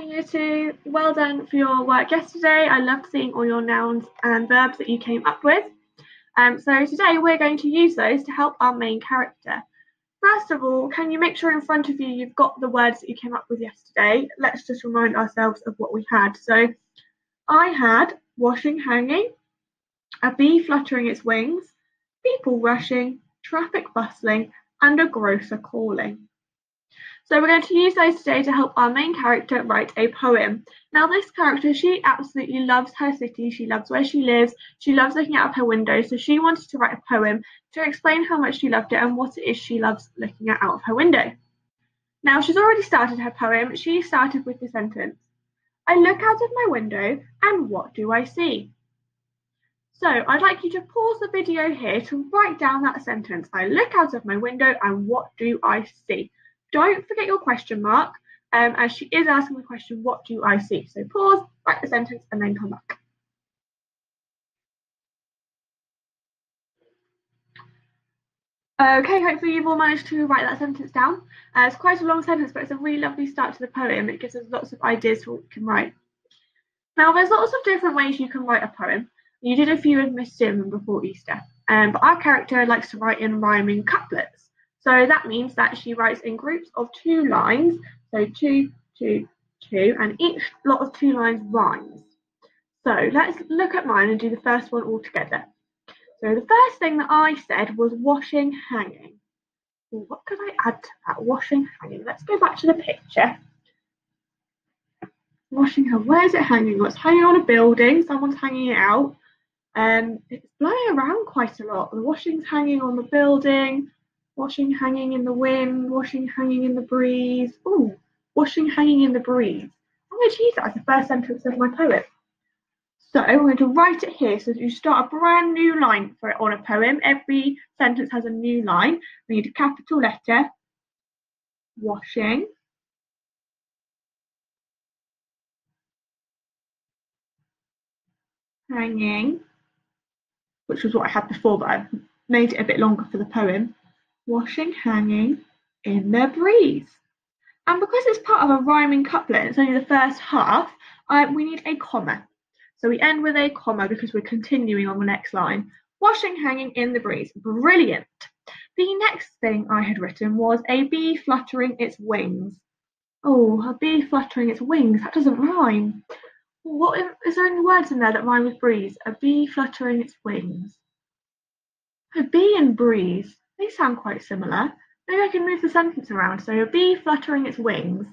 morning, you two. Well done for your work yesterday. I loved seeing all your nouns and verbs that you came up with. So today we're going to use those to help our main character. First of all, can you make sure in front of you you've got the words that you came up with yesterday? Let's just remind ourselves of what we had. So I had washing hanging, a bee fluttering its wings, people rushing, traffic bustling, and a grocer calling. So we're going to use those today to help our main character write a poem. Now this character, she absolutely loves her city, she loves where she lives, she loves looking out of her window, so she wanted to write a poem to explain how much she loved it and what it is she loves looking at out of her window. Now she's already started her poem. She started with the sentence, I look out of my window and what do I see? So I'd like you to pause the video here to write down that sentence. I look out of my window and what do I see? Don't forget your question mark, as she is asking the question, what do I see? So pause, write the sentence, and then come back. Okay, hopefully you've all managed to write that sentence down. It's quite a long sentence, but it's a really lovely start to the poem. It gives us lots of ideas for what we can write. Now, there's lots of different ways you can write a poem. You did a few with Miss Sim before Easter, but our character likes to write in rhyming couplets. So that means that she writes in groups of 2 lines, so 2, 2, 2, and each lot of 2 lines rhymes. So let's look at mine and do the first one all together. So the first thing that I said was washing hanging. Well, what could I add to that? Washing hanging. Let's go back to the picture. Washing hanging. Where is it hanging? Well, it's hanging on a building. Someone's hanging it out. It's blowing around quite a lot. The washing's hanging on the building. Washing hanging in the wind, washing hanging in the breeze. Ooh, washing hanging in the breeze. I'm going to use that as the first sentence of my poem. So I'm going to write it here so that you start a brand new line for it on a poem. Every sentence has a new line. We need a capital letter. Washing. Hanging. Which was what I had before, but I've made it a bit longer for the poem. Washing hanging in the breeze. And because it's part of a rhyming couplet, it's only the first half, we need a comma. So we end with a comma because we're continuing on the next line. Washing hanging in the breeze. Brilliant. The next thing I had written was a bee fluttering its wings. Oh, a bee fluttering its wings. That doesn't rhyme. Is there any words in there that rhyme with breeze? A bee fluttering its wings. A bee and breeze. They sound quite similar. Maybe I can move the sentence around. So a bee fluttering its wings.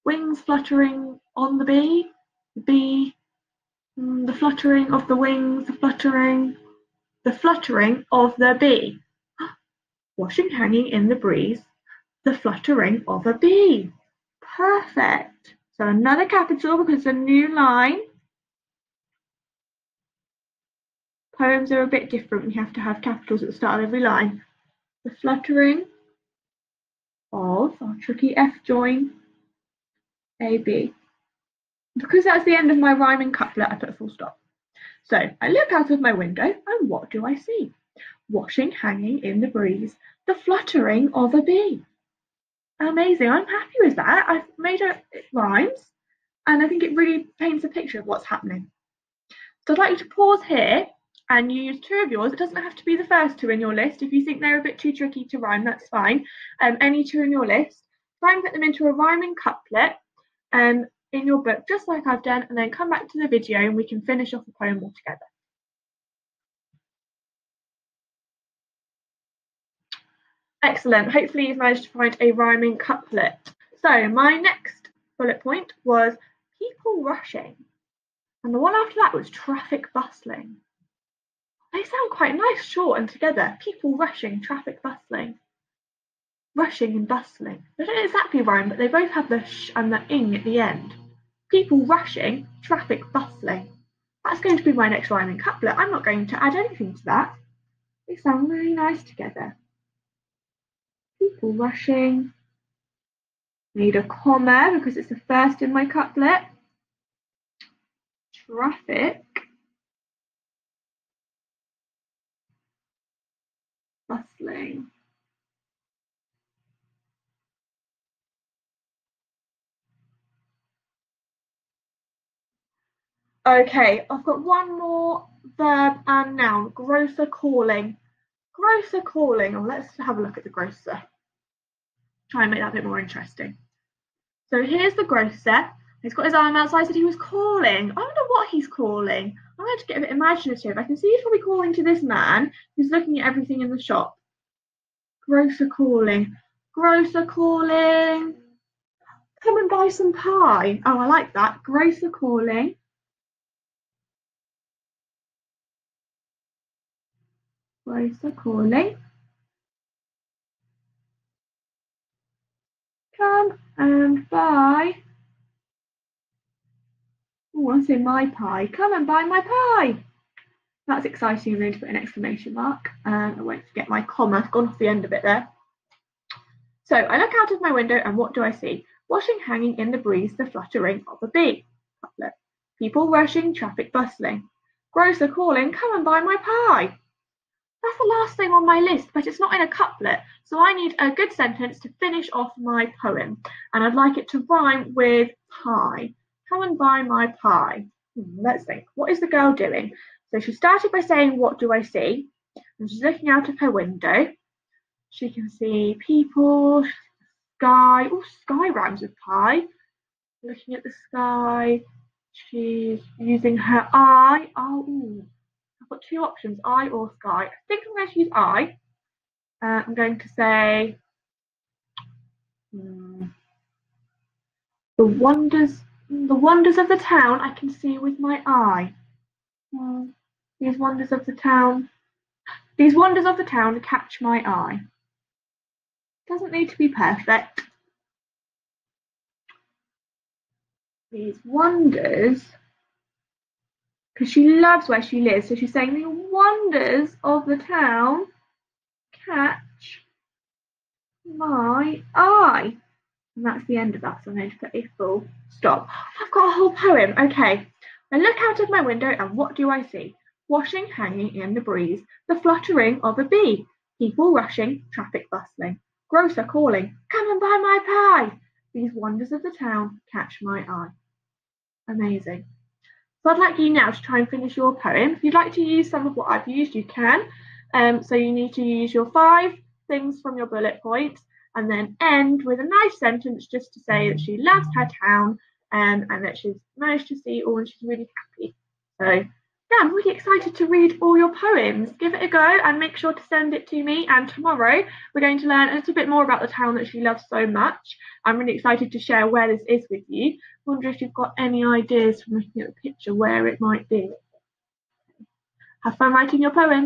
Wings fluttering on the bee. The bee. The fluttering of the wings. The fluttering of the bee. Washing hanging in the breeze. The fluttering of a bee. Perfect. So another capital because it's a new line. Poems are a bit different. We have to have capitals at the start of every line. The fluttering of our tricky F join A B. Because that's the end of my rhyming couplet, I put a full stop. So I look out of my window and what do I see? Washing hanging in the breeze, the fluttering of a bee. Amazing, I'm happy with that. I've made it rhymes and I think it really paints a picture of what's happening. So I'd like you to pause here and use 2 of yours. It doesn't have to be the first 2 in your list. If you think they're a bit too tricky to rhyme, that's fine. Any 2 in your list, try and put them into a rhyming couplet in your book, just like I've done, and then come back to the video and we can finish off the poem all together. Excellent. Hopefully you've managed to find a rhyming couplet. So my next bullet point was people rushing. And the one after that was traffic bustling. They sound quite nice, short and together. People rushing, traffic bustling. Rushing and bustling. They don't exactly rhyme, but they both have the sh and the ing at the end. People rushing, traffic bustling. That's going to be my next rhyming couplet. I'm not going to add anything to that. They sound really nice together. People rushing. Need a comma because it's the first in my couplet. Traffic bustling. Okay, I've got one more verb and noun. Grocer calling. Grocer calling. Oh, let's have a look at the grocer. Try and make that a bit more interesting. So here's the grocer. He's got his arm outside, said he was calling. I wonder what he's calling. I'm going to get a bit imaginative. I can see he's probably calling to this man who's looking at everything in the shop. Grocer calling. Grocer calling. Come and buy some pie. Oh, I like that. Grocer calling. Grocer calling. Come and buy. Oh, I say my pie. Come and buy my pie. That's exciting. I'm going to put an exclamation mark. I won't forget my comma. I've gone off the end of it there. So I look out of my window and what do I see? Washing hanging in the breeze, the fluttering of a bee. Couplet. People rushing, traffic bustling. Grocer calling, come and buy my pie. That's the last thing on my list, but it's not in a couplet, so I need a good sentence to finish off my poem, and I'd like it to rhyme with pie. Come and buy my pie. Let's think. What is the girl doing? So she started by saying, what do I see? And she's looking out of her window. She can see people, sky. Oh, sky rhymes with pie. Looking at the sky. She's using her eye. Oh, I've got two options, eye or sky. I think I'm going to use eye. I'm going to say the wonders of the town I can see with my eye. These wonders of the town catch my eye. Doesn't need to be perfect. These wonders, because she loves where she lives, so she's saying the wonders of the town catch my eye. And that's the end of that, so I'm going to put a full stop. I've got a whole poem. Okay. I look out of my window and what do I see? Washing hanging in the breeze, the fluttering of a bee, people rushing, traffic bustling, grocer calling, come and buy my pie. These wonders of the town catch my eye. Amazing. So I'd like you now to try and finish your poem. If you'd like to use some of what I've used, you can. So you need to use your 5 things from your bullet points and then end with a nice sentence just to say that she loves her town and that she's managed to see all and she's really happy. So yeah, I'm really excited to read all your poems. Give it a go and make sure to send it to me. And tomorrow we're going to learn a little bit more about the town that she loves so much. I'm really excited to share where this is with you. I wonder if you've got any ideas from looking at the picture where it might be. Have fun writing your poems.